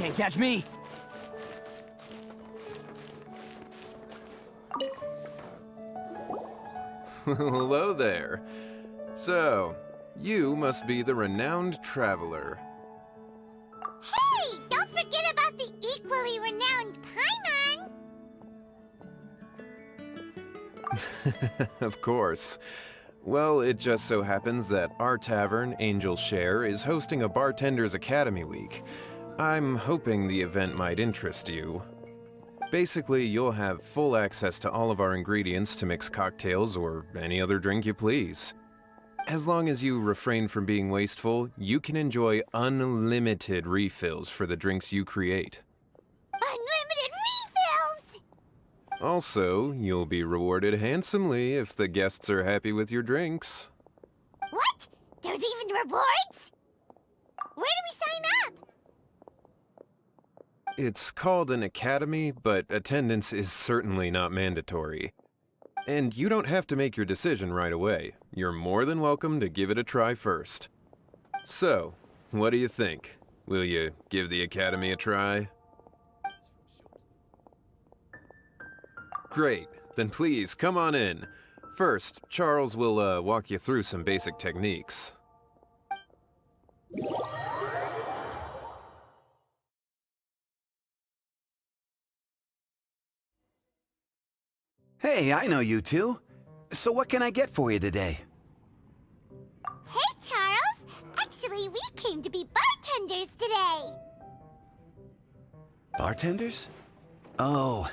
Can't catch me! Hello there. So, you must be the renowned traveler. Hey! Don't forget about the equally renowned Paimon! Of course. Well, it just so happens that our tavern, Angel's Share, is hosting a Bartender's Academy week. I'm hoping the event might interest you. Basically, you'll have full access to all of our ingredients to mix cocktails or any other drink you please. As long as you refrain from being wasteful, you can enjoy unlimited refills for the drinks you create. Unlimited refills! Also, you'll be rewarded handsomely if the guests are happy with your drinks. What? There's even rewards? Where do we sign up? It's called an academy, but attendance is certainly not mandatory. And you don't have to make your decision right away. You're more than welcome to give it a try first. So, what do you think? Will you give the academy a try? Great, then please come on in. First, Charles will walk you through some basic techniques. Hey, I know you two. So what can I get for you today? Hey, Charles! Actually, we came to be bartenders today! Bartenders? Oh,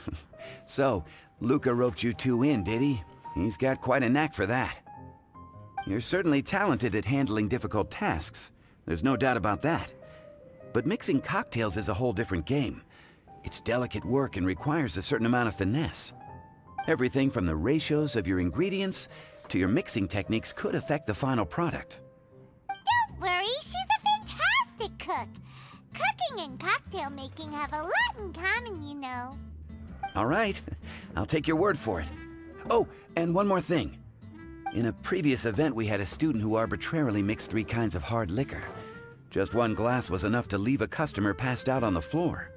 so Luca roped you two in, did he? He's got quite a knack for that. You're certainly talented at handling difficult tasks. There's no doubt about that. But mixing cocktails is a whole different game. It's delicate work and requires a certain amount of finesse. Everything from the ratios of your ingredients to your mixing techniques could affect the final product. Don't worry, she's a fantastic cook. Cooking and cocktail making have a lot in common, you know. All right, I'll take your word for it. Oh, and one more thing. In a previous event, we had a student who arbitrarily mixed 3 kinds of hard liquor. Just one glass was enough to leave a customer passed out on the floor.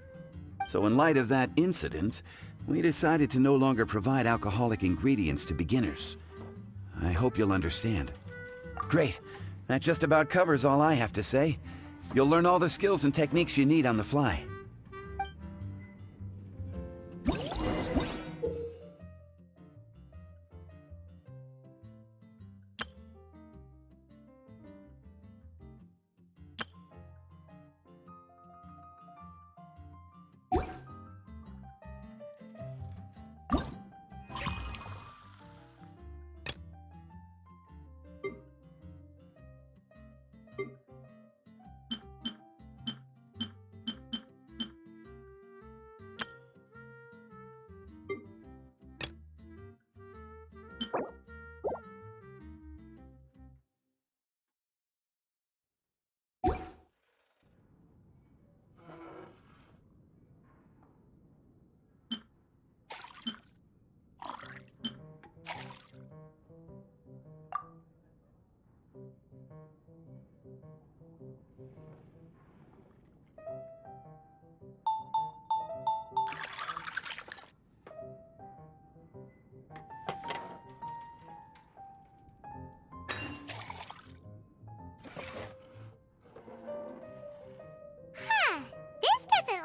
So in light of that incident, we decided to no longer provide alcoholic ingredients to beginners. I hope you'll understand. Great. That just about covers all I have to say. You'll learn all the skills and techniques you need on the fly.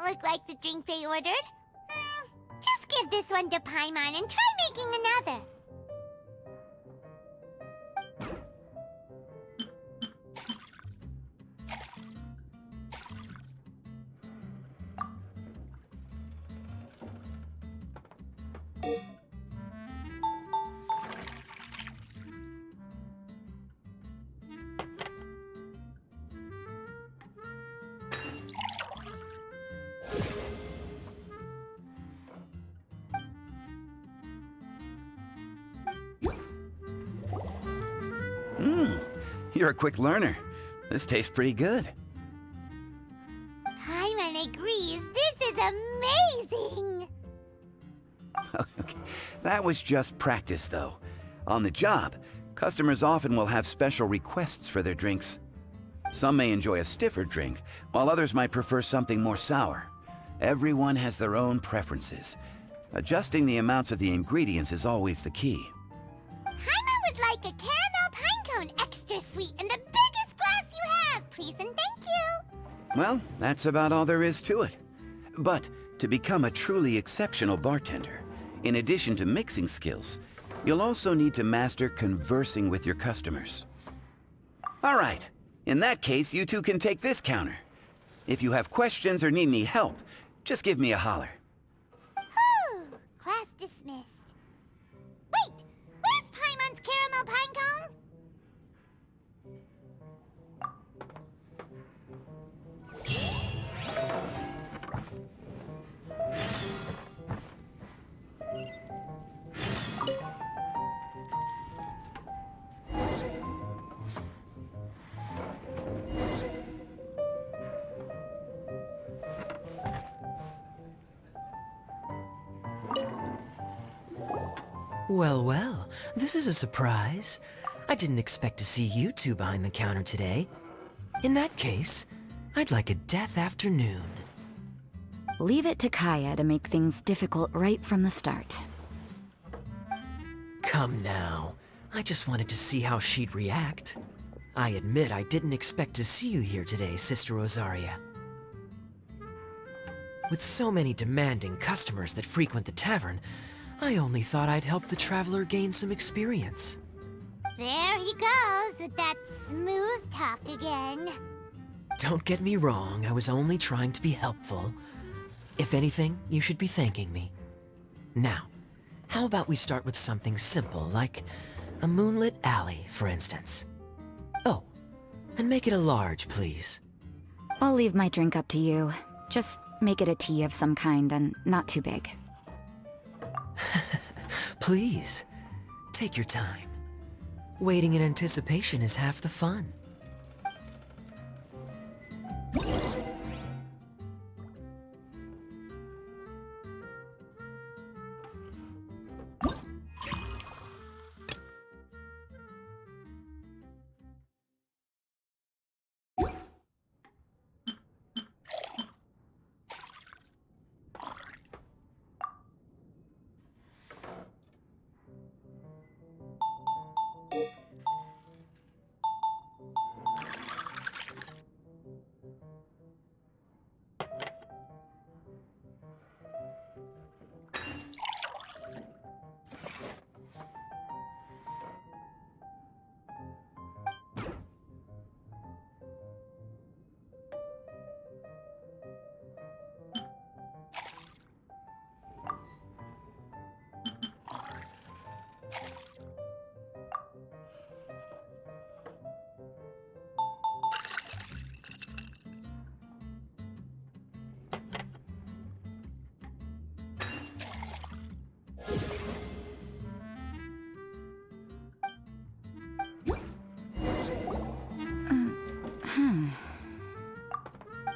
Look like the drink they ordered. Just give this one to Paimon and try making another. You're a quick learner. This tastes pretty good. Paimon agrees. This is amazing. Okay. That was just practice, though. On the job, customers often will have special requests for their drinks. Some may enjoy a stiffer drink, while others might prefer something more sour. Everyone has their own preferences. Adjusting the amounts of the ingredients is always the key. Paimon would like a caramel pine cone extra sweet in the biggest glass you have, please and thank you. Well, that's about all there is to it. But to become a truly exceptional bartender, in addition to mixing skills, you'll also need to master conversing with your customers. All right, in that case, you two can take this counter. If you have questions or need any help, just give me a holler. Whew, class dismissed. Wait, where's Paimon's caramel pine cone? Well, well, this is a surprise. I didn't expect to see you two behind the counter today. In that case, I'd like a death afternoon. Leave it to Kaya to make things difficult right from the start. Come now. I just wanted to see how she'd react. I admit I didn't expect to see you here today, Sister Rosaria. With so many demanding customers that frequent the tavern, I only thought I'd help the traveler gain some experience. There he goes with that smooth talk again. Don't get me wrong, I was only trying to be helpful. If anything, you should be thanking me. Now, how about we start with something simple, like a moonlit alley, for instance? Oh, and make it a large, please. I'll leave my drink up to you. Just make it a tea of some kind and not too big. Please, take your time. Waiting in anticipation is half the fun.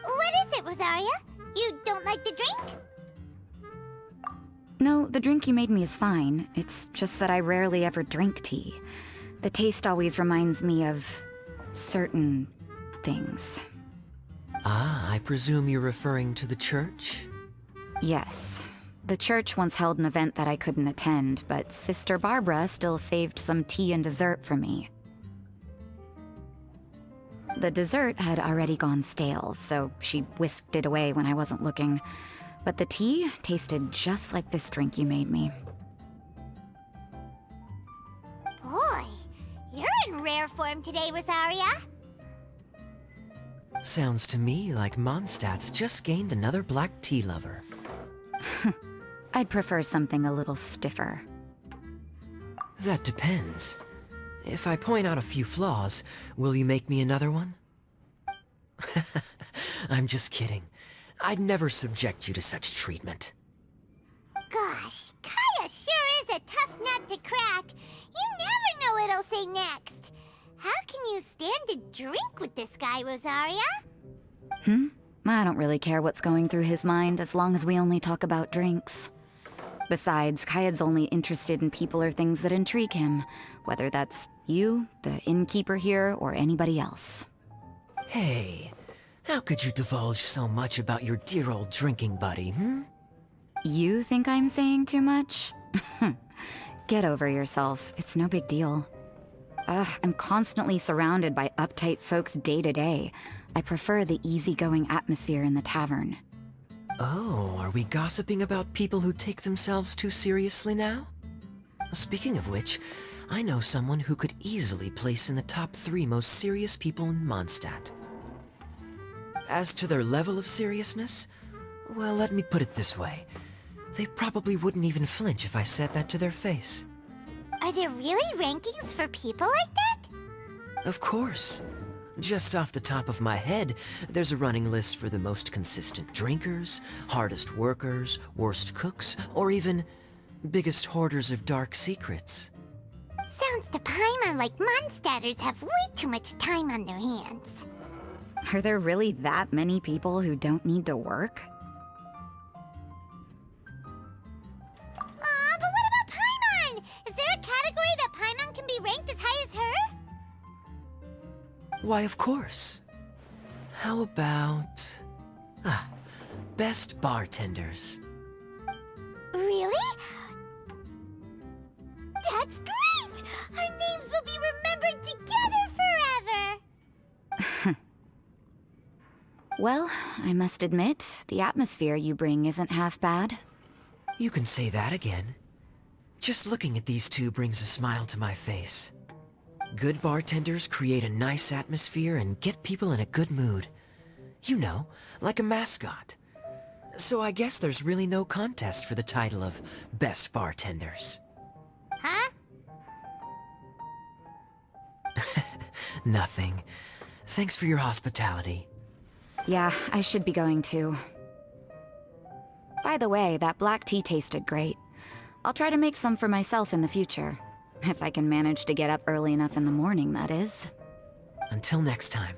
What is it, Rosaria? You don't like the drink? No, the drink you made me is fine. It's just that I rarely ever drink tea. The taste always reminds me of certain things. Ah, I presume you're referring to the church? Yes. The church once held an event that I couldn't attend, but Sister Barbara still saved some tea and dessert for me. The dessert had already gone stale, so she whisked it away when I wasn't looking. But the tea tasted just like this drink you made me. Boy, you're in rare form today, Rosaria. Sounds to me like Mondstadt's just gained another black tea lover. I'd prefer something a little stiffer. That depends. If I point out a few flaws, will you make me another one? I'm just kidding. I'd never subject you to such treatment. Gosh, Kaya sure is a tough nut to crack. You never know what he'll say next. How can you stand to drink with this guy, Rosaria? I don't really care what's going through his mind as long as we only talk about drinks. Besides, Kaya's only interested in people or things that intrigue him, whether that's you, the innkeeper here, or anybody else. Hey, how could you divulge so much about your dear old drinking buddy, hmm? You think I'm saying too much? Get over yourself. It's no big deal. I'm constantly surrounded by uptight folks day to day. I prefer the easygoing atmosphere in the tavern. Oh, are we gossiping about people who take themselves too seriously now? Speaking of which, I know someone who could easily place in the top 3 most serious people in Mondstadt. As to their level of seriousness, well, let me put it this way. They probably wouldn't even flinch if I said that to their face. Are there really rankings for people like that? Of course. Just off the top of my head, there's a running list for the most consistent drinkers, hardest workers, worst cooks, or even biggest hoarders of dark secrets. Sounds to Paimon like Mondstadters have way too much time on their hands. Are there really that many people who don't need to work? Aw, but what about Paimon? Is there a category that Paimon can be ranked as high as her? Why, of course. How about... best bartenders. Really? That's great! Our names will be remembered together forever! Well, I must admit, the atmosphere you bring isn't half bad. You can say that again. Just looking at these two brings a smile to my face. Good bartenders create a nice atmosphere and get people in a good mood. You know, like a mascot. So I guess there's really no contest for the title of Best Bartenders. Huh? Nothing. Thanks for your hospitality. Yeah, I should be going too. By the way, that black tea tasted great. I'll try to make some for myself in the future. If I can manage to get up early enough in the morning, that is. Until next time.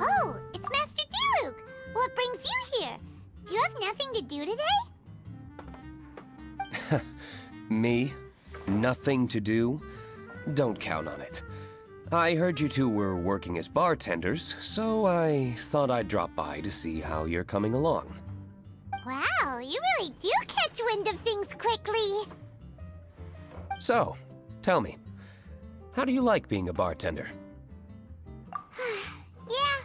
Oh, it's Master Diluc! What brings you here? Do you have nothing to do today? Me? Nothing to do? Don't count on it. I heard you two were working as bartenders, so I thought I'd drop by to see how you're coming along. Wow, you really do catch wind of things quickly. So, tell me, how do you like being a bartender? Yeah,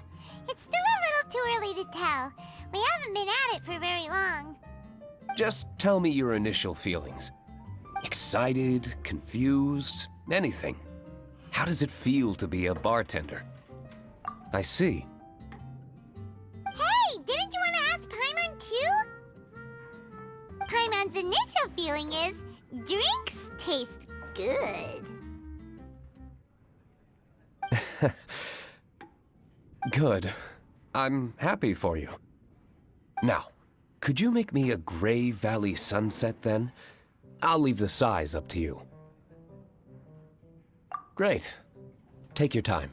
it's still a little too early to tell. We haven't been at it for very long. Just tell me your initial feelings. Excited, confused, anything. How does it feel to be a bartender? I see. Hey, didn't you want to ask Paimon too? Paimon's initial feeling is, drinks taste good. Good. I'm happy for you. Now, could you make me a Gray Valley sunset then? I'll leave the size up to you. Great. Take your time.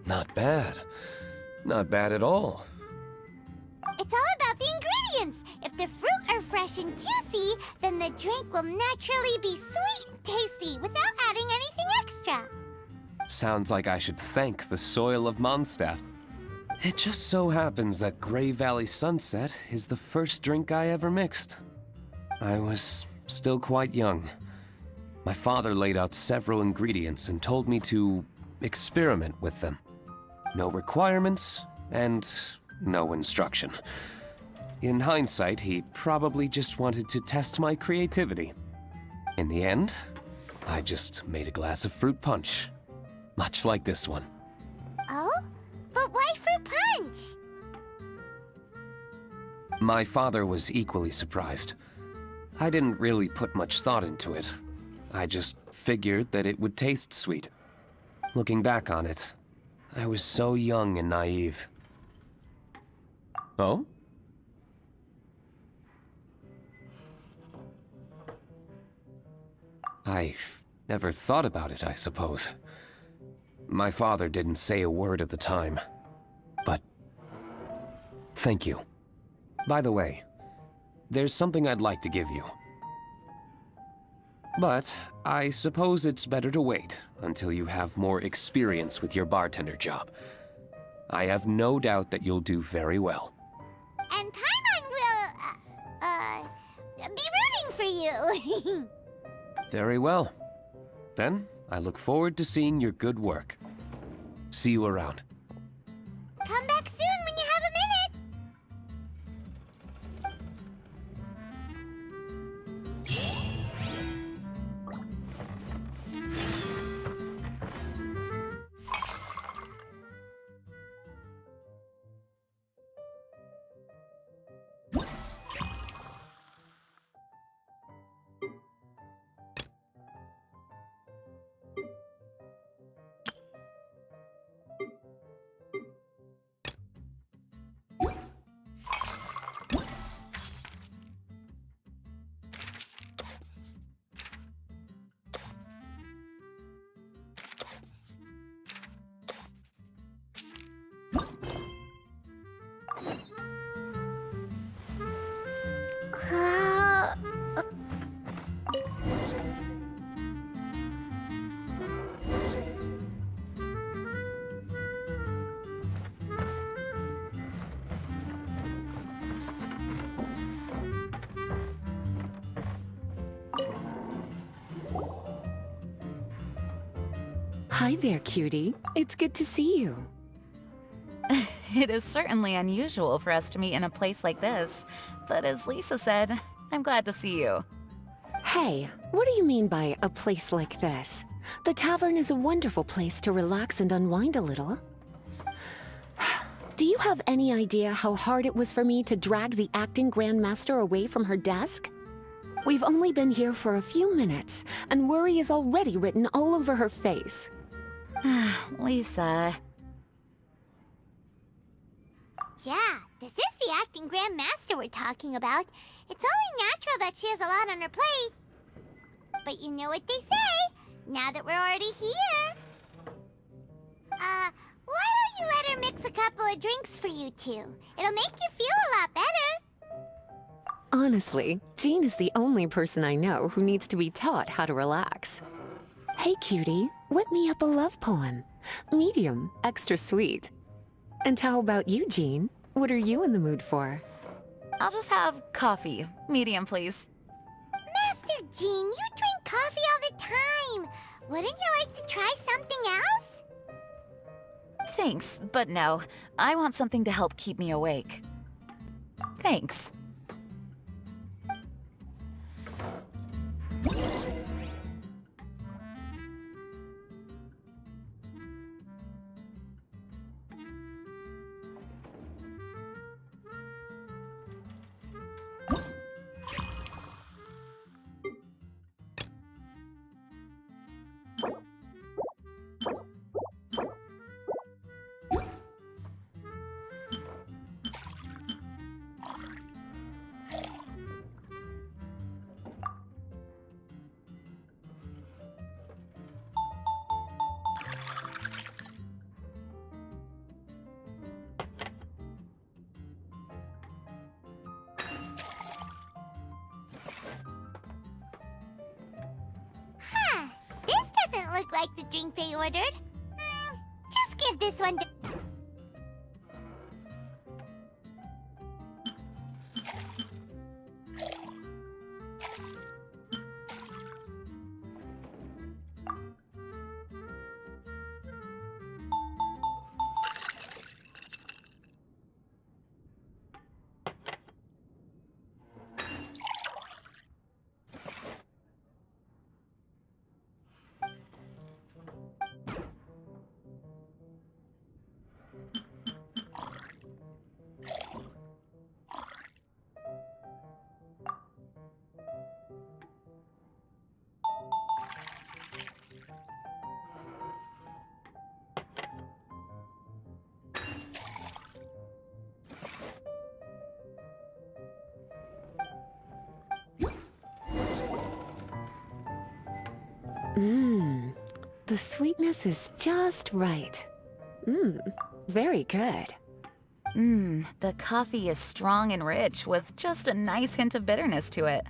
Not bad. Not bad at all. It's all about the ingredients. If the fruit are fresh and juicy, then the drink will naturally be sweet and tasty without adding anything extra. Sounds like I should thank the soil of Mondstadt. It just so happens that Gray Valley Sunset is the first drink I ever mixed. I was still quite young. My father laid out several ingredients and told me to experiment with them. No requirements and no instruction. In hindsight, he probably just wanted to test my creativity. In the end, I just made a glass of fruit punch. Much like this one. Oh? But why fruit punch? My father was equally surprised. I didn't really put much thought into it. I just figured that it would taste sweet. Looking back on it, I was so young and naive. Oh? I never thought about it, I suppose. My father didn't say a word at the time, but thank you. By the way, there's something I'd like to give you. But I suppose it's better to wait until you have more experience with your bartender job. I have no doubt that you'll do very well. And Paimon will, be rooting for you. Very well. Then, I look forward to seeing your good work. See you around. Come back soon when you have a minute. Hi there, cutie. It's good to see you. It is certainly unusual for us to meet in a place like this, but as Lisa said, I'm glad to see you. Hey, what do you mean by a place like this? The tavern is a wonderful place to relax and unwind a little. Do you have any idea how hard it was for me to drag the acting grandmaster away from her desk? We've only been here for a few minutes, and worry is already written all over her face. Lisa. Yeah, this is the acting grandmaster we're talking about. It's only natural that she has a lot on her plate. But you know what they say, now that we're already here. Why don't you let her mix a couple of drinks for you two? It'll make you feel a lot better. Honestly, Jean is the only person I know who needs to be taught how to relax. Hey, cutie, whip me up a love poem. Medium, extra sweet. And how about you, Jean? What are you in the mood for? I'll just have coffee. Medium, please. Master Jean, you drink coffee all the time. Wouldn't you like to try something else? Thanks, but no. I want something to help keep me awake. Thanks. Look like the drink they ordered. Just give this one to... The sweetness is just right. Very good. The coffee is strong and rich with just a nice hint of bitterness to it.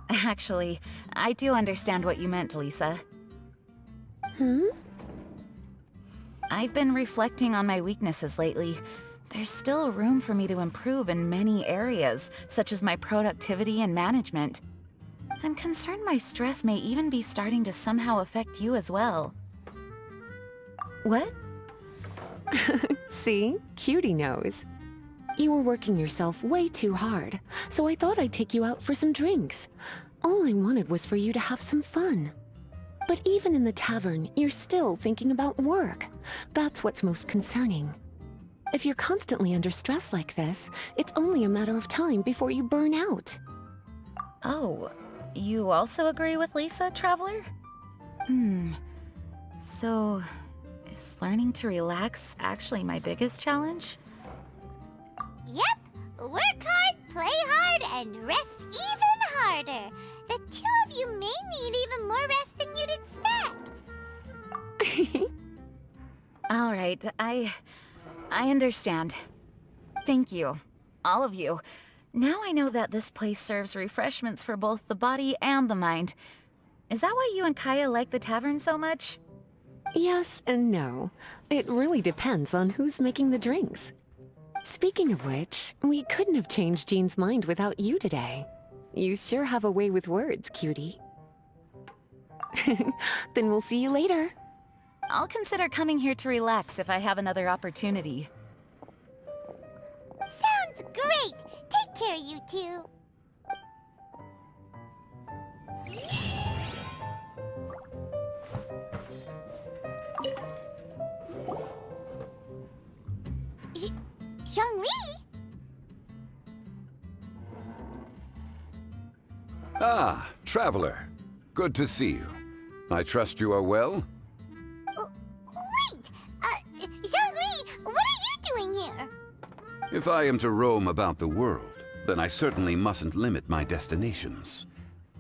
Actually, I do understand what you meant, Lisa. I've been reflecting on my weaknesses lately. There's still room for me to improve in many areas, such as my productivity and management. I'm concerned my stress may even be starting to somehow affect you as well. What? See? Cutie knows. You were working yourself way too hard, so I thought I'd take you out for some drinks. All I wanted was for you to have some fun. But even in the tavern, you're still thinking about work. That's what's most concerning. If you're constantly under stress like this, it's only a matter of time before you burn out. Oh, you also agree with Lisa, Traveler? So, is learning to relax actually my biggest challenge? Yep! Work hard, play hard, and rest even harder. The two of you may need even more rest than you'd expect. All right, I understand. Thank you, all of you. Now I know that this place serves refreshments for both the body and the mind. Is that why you and Kaya like the tavern so much? Yes and no. It really depends on who's making the drinks. Speaking of which, we couldn't have changed Jean's mind without you today. You sure have a way with words, cutie. Then we'll see you later. I'll consider coming here to relax if I have another opportunity. Sounds great! Take care, you two. Zhongli? Ah, Traveler. Good to see you. I trust you are well? Wait! Zhongli, what are you doing here? If I am to roam about the world, then I certainly mustn't limit my destinations.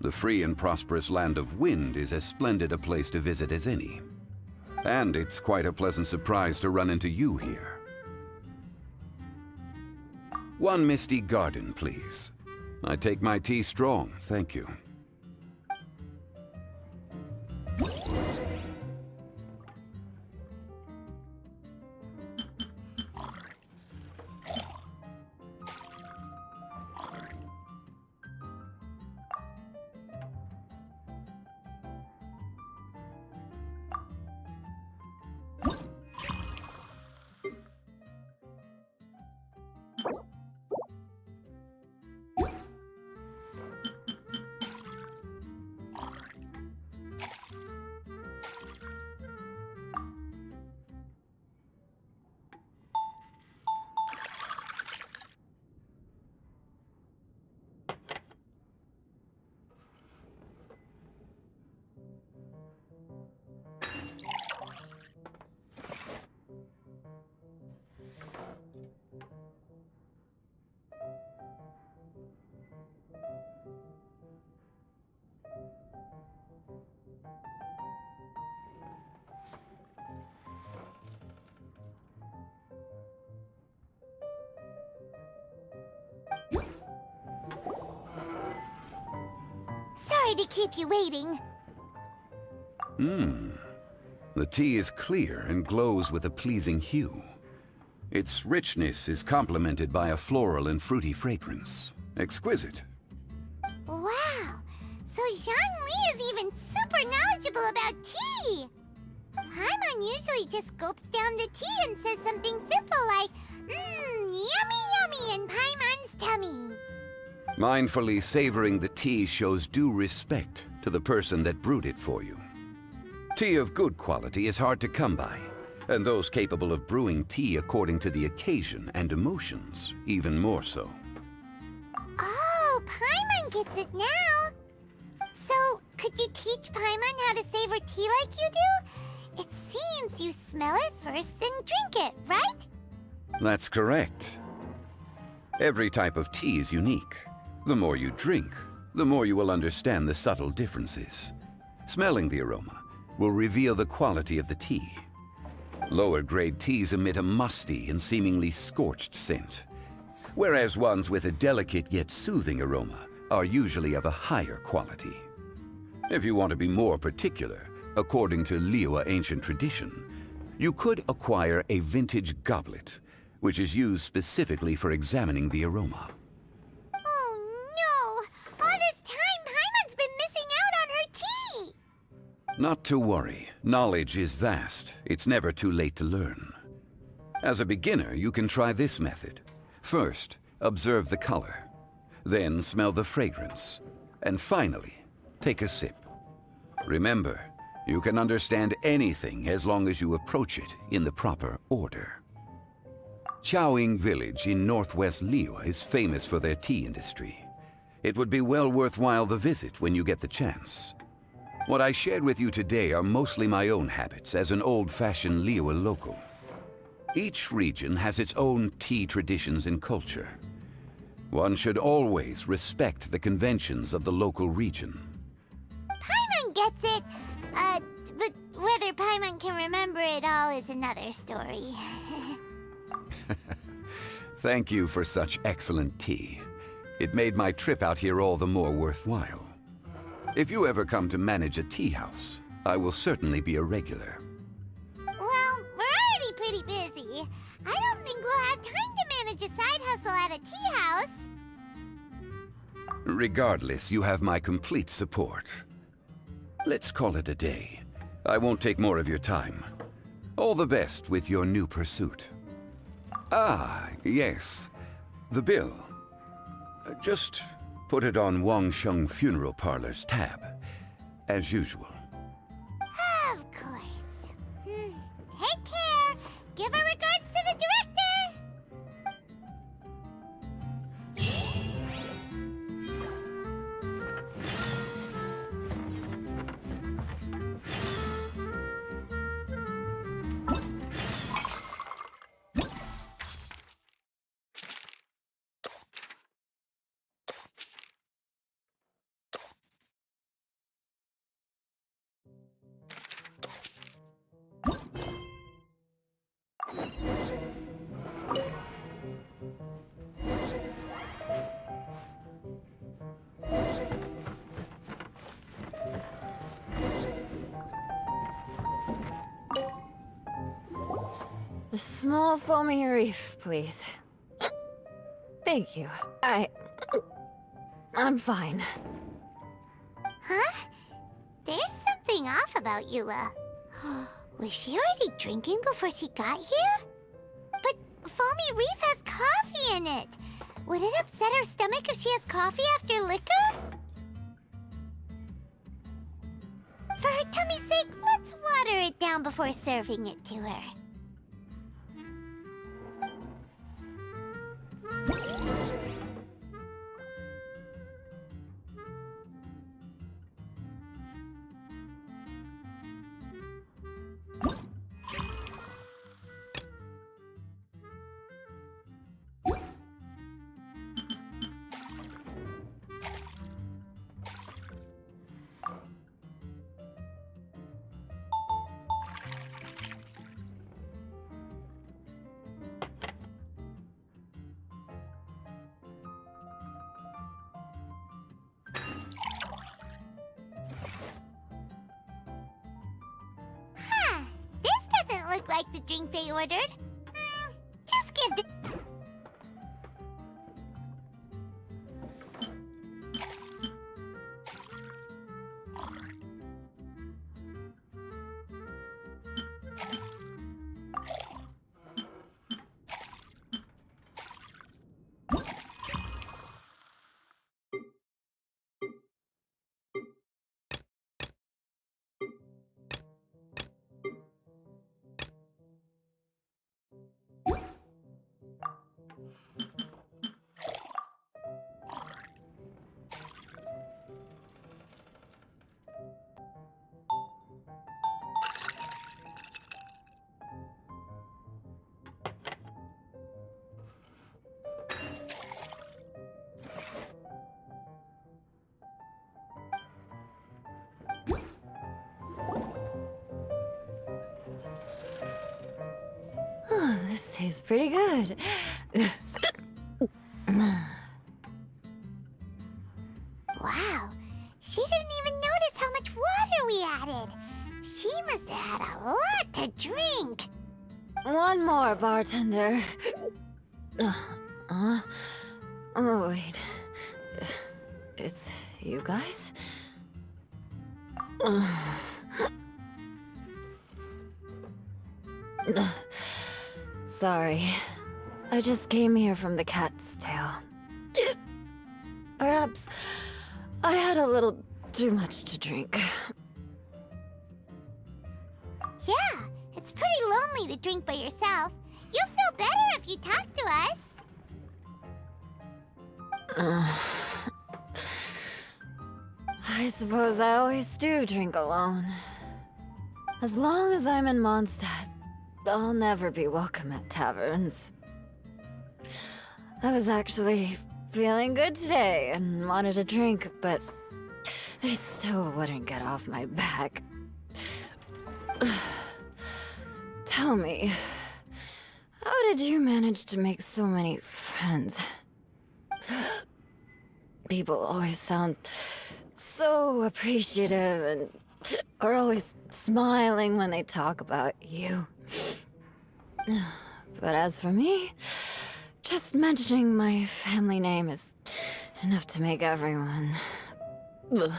The free and prosperous land of Wind is as splendid a place to visit as any. And it's quite a pleasant surprise to run into you here. One misty garden, please. I take my tea strong, thank you. Sorry to keep you waiting. The tea is clear and glows with a pleasing hue. Its richness is complemented by a floral and fruity fragrance. Exquisite. Wow! So Zhongli is even super knowledgeable about tea! Paimon usually just gulps down the tea and says something simple like, yummy yummy in Paimon's tummy. Mindfully savoring the tea shows due respect to the person that brewed it for you. Tea of good quality is hard to come by, and those capable of brewing tea according to the occasion and emotions, even more so. Oh, Paimon gets it now! So, could you teach Paimon how to savor tea like you do? It seems you smell it first, then drink it, right? That's correct. Every type of tea is unique. The more you drink, the more you will understand the subtle differences. Smelling the aroma will reveal the quality of the tea. Lower-grade teas emit a musty and seemingly scorched scent, whereas ones with a delicate yet soothing aroma are usually of a higher quality. If you want to be more particular, according to Liyue ancient tradition, you could acquire a vintage goblet, which is used specifically for examining the aroma. Oh no! All this time, Paimon's been missing out on her tea! Not to worry. Knowledge is vast. It's never too late to learn. As a beginner, you can try this method. First, observe the color. Then smell the fragrance. And finally, take a sip. Remember, you can understand anything as long as you approach it in the proper order. Chaoying village in northwest Liyue is famous for their tea industry. It would be well worthwhile the visit when you get the chance. What I shared with you today are mostly my own habits as an old-fashioned Liyue local. Each region has its own tea traditions and culture. One should always respect the conventions of the local region. Paimon gets it, but whether Paimon can remember it all is another story. Thank you for such excellent tea. It made my trip out here all the more worthwhile. If you ever come to manage a tea house, I will certainly be a regular. Well, we're already pretty busy. I don't think we'll have time to manage a side hustle at a tea house. Regardless, you have my complete support. Let's call it a day. I won't take more of your time. All the best with your new pursuit. Ah, yes. The bill. Just put it on Wangsheng Funeral Parlor's tab, as usual. Of course. Take care. Give our regards to the director. A small foamy reef, please. Thank you. I'm fine. Huh? There's something off about Eula. Was she already drinking before she got here? But foamy reef has coffee in it. Would it upset her stomach if she has coffee after liquor? For her tummy's sake, let's water it down before serving it to her. Look like the drink they ordered. Just give the... tastes pretty good. Wow, she didn't even notice how much water we added. She must have had a lot to drink. One more, bartender. Oh, wait. It's you guys? Sorry. I just came here from the cat's tail. Perhaps I had a little too much to drink. Yeah, it's pretty lonely to drink by yourself. You'll feel better if you talk to us. I suppose I always do drink alone. As long as I'm in Mondstadt, I'll never be welcome at taverns. I was actually feeling good today and wanted a drink, but they still wouldn't get off my back. Tell me, how did you manage to make so many friends? People always sound so appreciative and are always smiling when they talk about you. But as for me, just mentioning my family name is enough to make everyone... You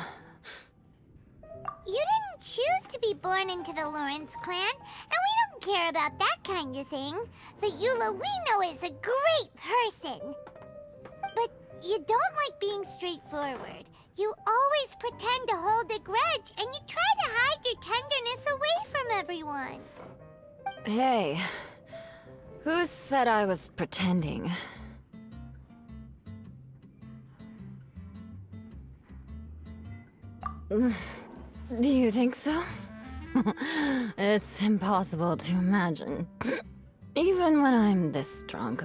didn't choose to be born into the Lawrence clan, and we don't care about that kind of thing. The Eula we know is a great person. But you don't like being straightforward. You always pretend to hold a grudge, and you try to hide your tenderness away from everyone. Hey, who said I was pretending? Do you think so? It's impossible to imagine. Even when I'm this drunk.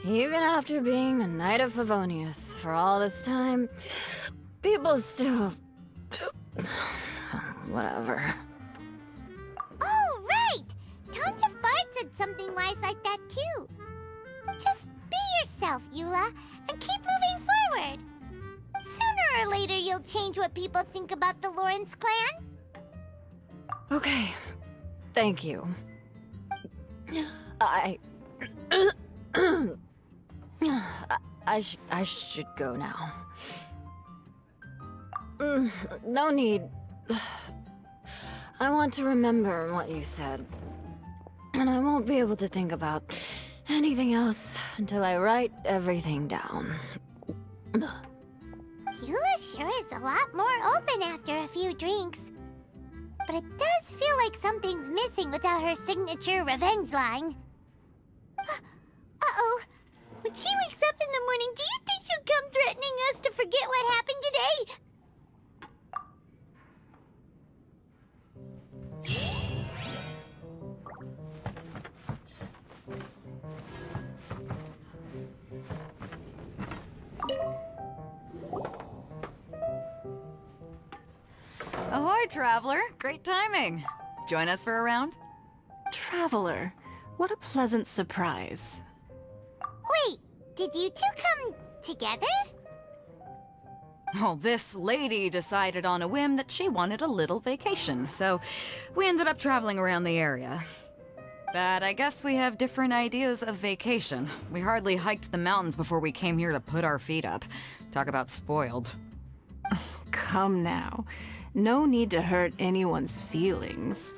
Even after being a Knight of Favonius for all this time, people still... Whatever. Oh, right! Tanya Bard said something wise like that too. Just be yourself, Eula, and keep moving forward. Sooner or later, you'll change what people think about the Lawrence clan. Okay, thank you. I should go now. No need. I want to remember what you said. And I won't be able to think about anything else until I write everything down. Eula sure is a lot more open after a few drinks. But it does feel like something's missing without her signature revenge line. Uh-oh. When she wakes up in the morning, do you think she'll come threatening us to forget what happened today? Ahoy, traveler! Great timing. Join us for a round? Traveler, what a pleasant surprise. Wait, did you two come together? Well, this lady decided on a whim that she wanted a little vacation, so we ended up traveling around the area. But I guess we have different ideas of vacation. We hardly hiked the mountains before we came here to put our feet up. Talk about spoiled. Come now. No need to hurt anyone's feelings.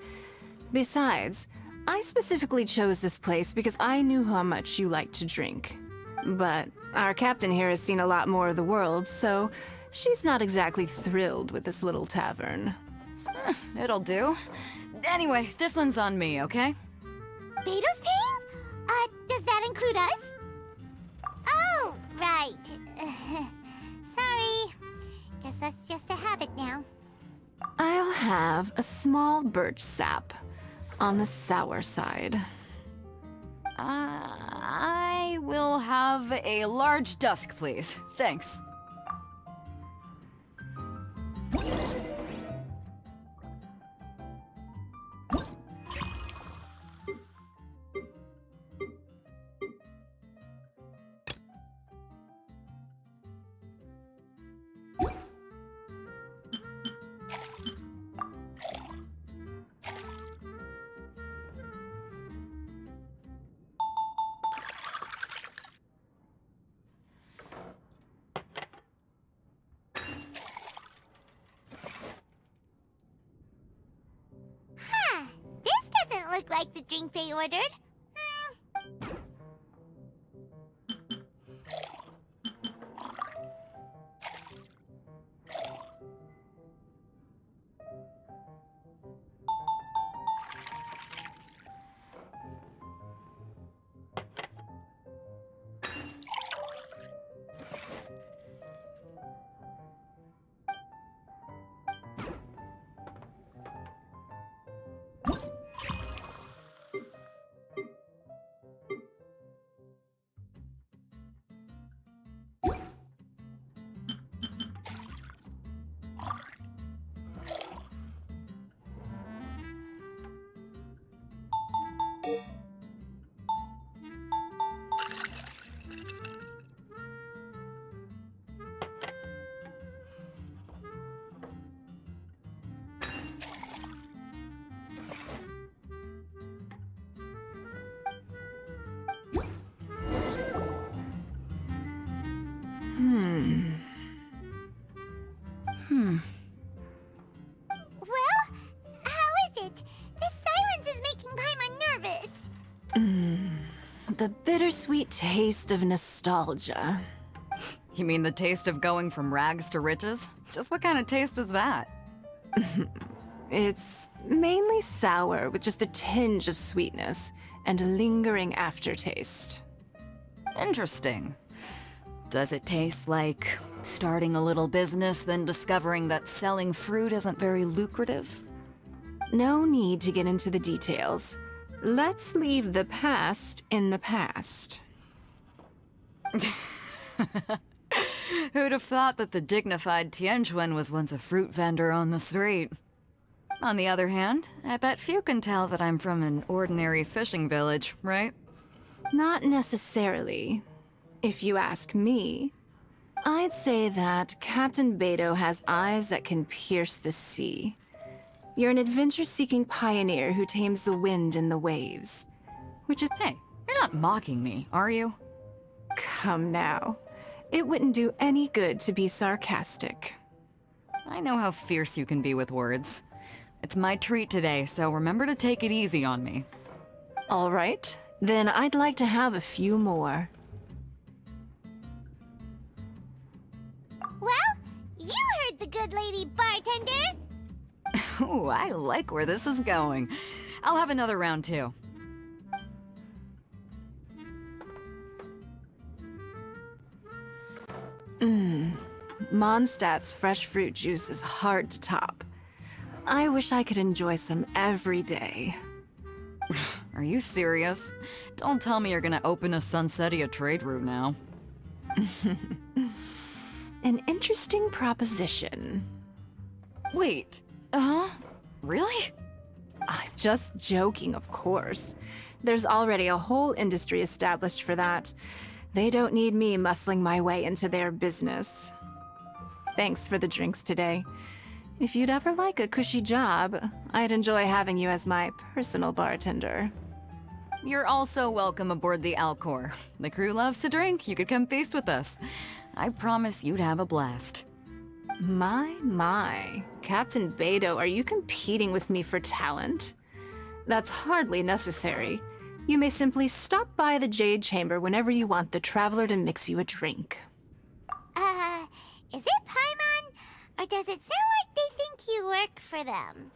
Besides, I specifically chose this place because I knew how much you like to drink. But our captain here has seen a lot more of the world, so she's not exactly thrilled with this little tavern. It'll do. Anyway, this one's on me, okay? Beto's paying? Does that include us? Oh, right. Sorry. Guess that's just a habit now. I'll have a small birch sap on the sour side. I will have a large dusk, please. Thanks. look like the drink they ordered. Well, how is it? This silence is making Paimon nervous. The bittersweet taste of nostalgia. You mean the taste of going from rags to riches? Just what kind of taste is that? It's mainly sour with just a tinge of sweetness and a lingering aftertaste. Interesting. Does it taste like starting a little business, then discovering that selling fruit isn't very lucrative? No need to get into the details. Let's leave the past in the past. Who'd have thought that the dignified Tianquan was once a fruit vendor on the street? On the other hand, I bet few can tell that I'm from an ordinary fishing village, right? Not necessarily. If you ask me, I'd say that Captain Beto has eyes that can pierce the sea. You're an adventure-seeking pioneer who tames the wind and the waves, which is— Hey, you're not mocking me, are you? Come now. It wouldn't do any good to be sarcastic. I know how fierce you can be with words. It's my treat today, so remember to take it easy on me. All right, then I'd like to have a few more. Well, you heard the good lady bartender. Ooh, I like where this is going. I'll have another round too. Mondstadt's fresh fruit juice is hard to top. I wish I could enjoy some every day. Are you serious? Don't tell me you're gonna open a Sunsetia trade route now. An interesting proposition. Wait, really? I'm just joking, of course. There's already a whole industry established for that. They don't need me muscling my way into their business. Thanks for the drinks today. If you'd ever like a cushy job, I'd enjoy having you as my personal bartender. You're also welcome aboard the Alcor. The crew loves to drink. You could come feast with us. I promise you'd have a blast. My. Captain Beto, are you competing with me for talent? That's hardly necessary. You may simply stop by the Jade Chamber whenever you want the Traveler to mix you a drink. Is it Paimon? Or does it sound like they think you work for them?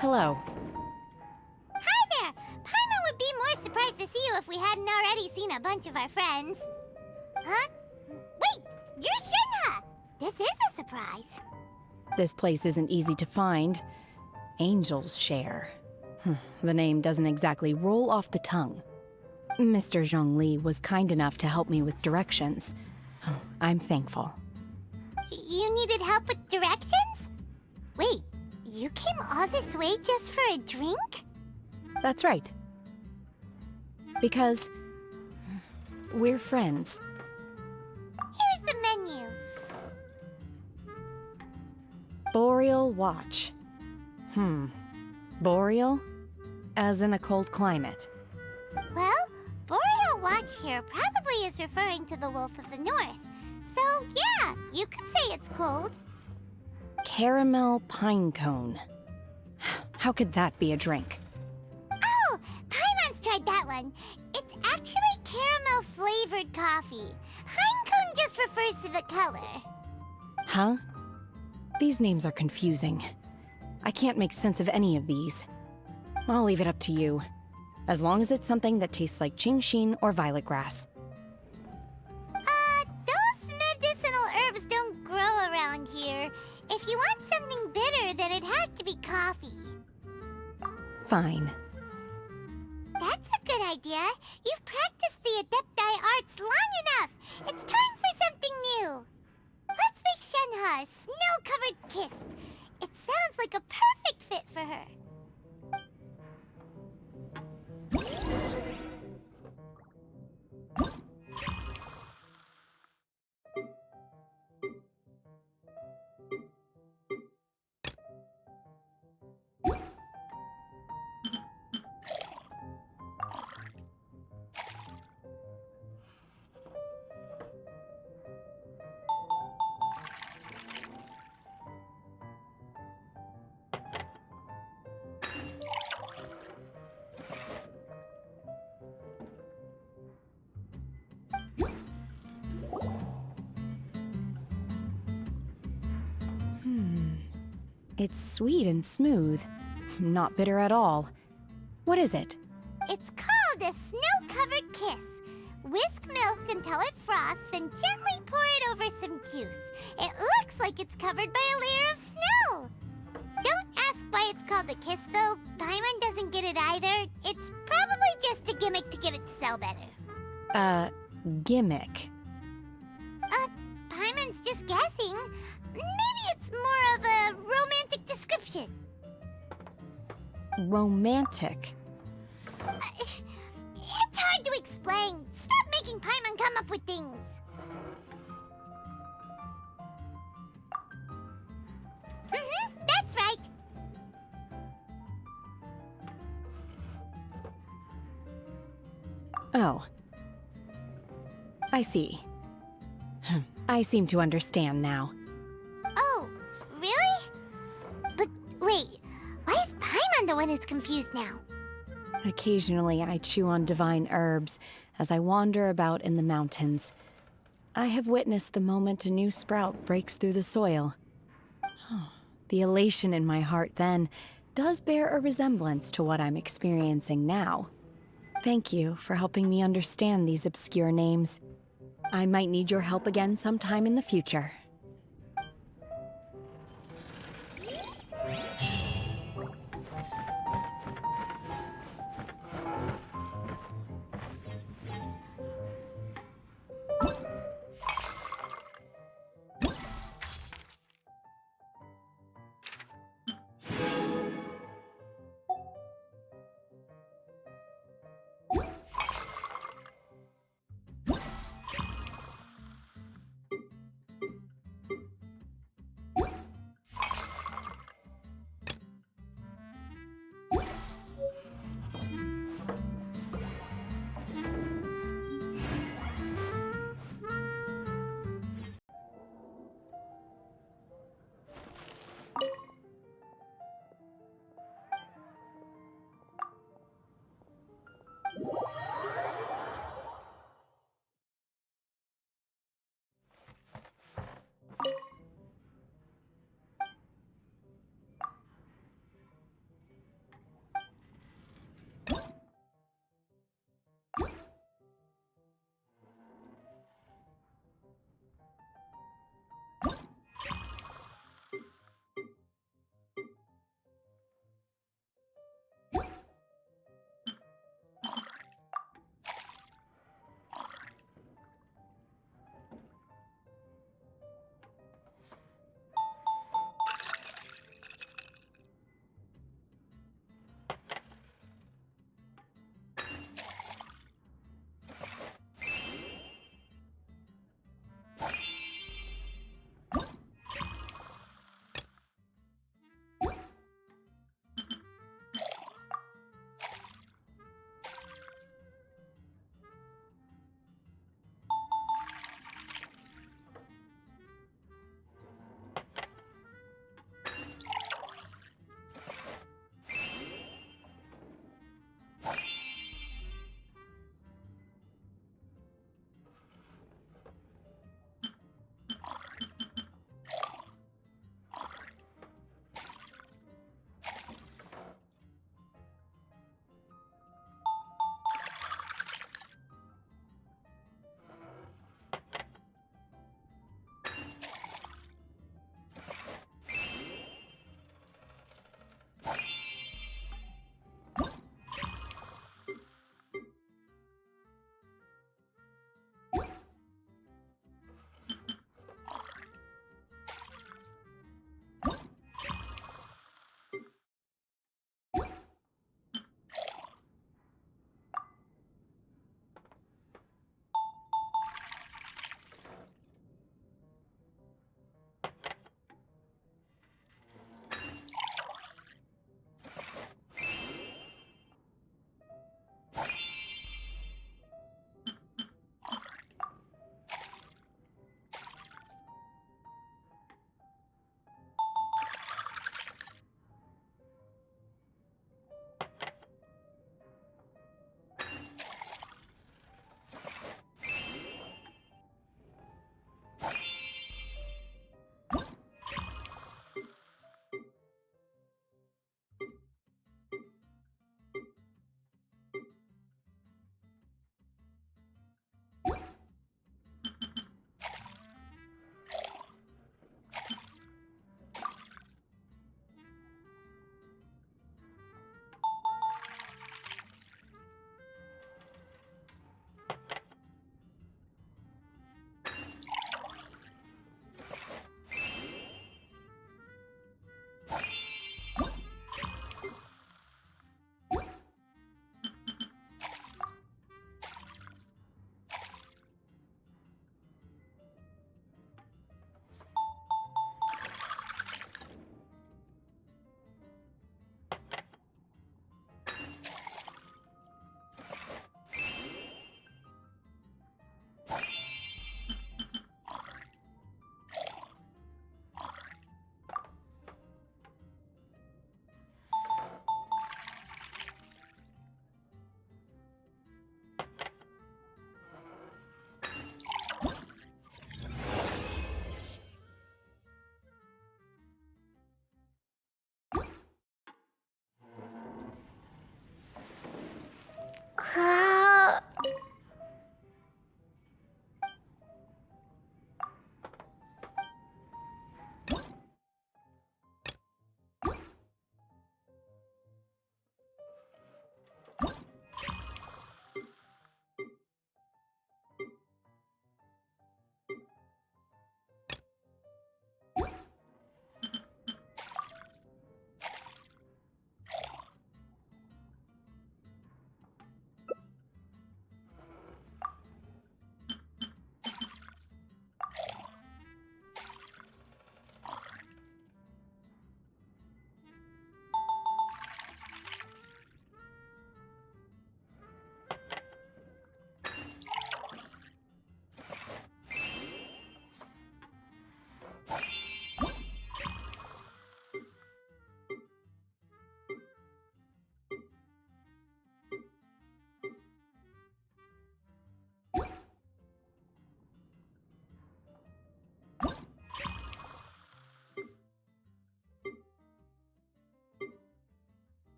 Hello. Hi there! Paimon would be more surprised to see you if we hadn't already seen a bunch of our friends. Huh? Wait! You're Shinha! This is a surprise. This place isn't easy to find. Angel's Share. The name doesn't exactly roll off the tongue. Mr. Zhongli was kind enough to help me with directions. I'm thankful. You needed help with directions? Wait, you came all this way just for a drink? That's right. Because we're friends. Here's the menu. Boreal Watch. Boreal? As in a cold climate. Well, Boreal Watch here probably is referring to the wolf of the north. So, yeah, you could say it's cold. Caramel pine cone. How could that be a drink? Oh, Paimon's tried that one. It's actually caramel-flavored coffee. Pine cone just refers to the color. Huh? These names are confusing. I can't make sense of any of these. I'll leave it up to you. As long as it's something that tastes like Genshin or violet grass. Those medicinal herbs don't grow around here. If you want something bitter, then it has to be coffee. Fine. That's a good idea. You've practiced the Adepti arts long enough. It's time for something new. Let's make Shenhe a snow-covered kiss. It sounds like a perfect fit for her. It's sweet and smooth. Not bitter at all. What is it? It's called a snow-covered kiss. Whisk milk until it froths, then gently pour it over some juice. It looks like it's covered by a layer of snow. Don't ask why it's called a kiss, though. Paimon doesn't get it either. It's probably just a gimmick to get it to sell better. Gimmick. Paimon's just guessing. Maybe it's more of a romantic description. Romantic. It's hard to explain. Stop making Paimon come up with things. That's right. Oh. I see. I seem to understand now. Oh, really? But wait, why is Paimon the one who's confused now? Occasionally, I chew on divine herbs as I wander about in the mountains. I have witnessed the moment a new sprout breaks through the soil. The elation in my heart then does bear a resemblance to what I'm experiencing now. Thank you for helping me understand these obscure names. I might need your help again sometime in the future.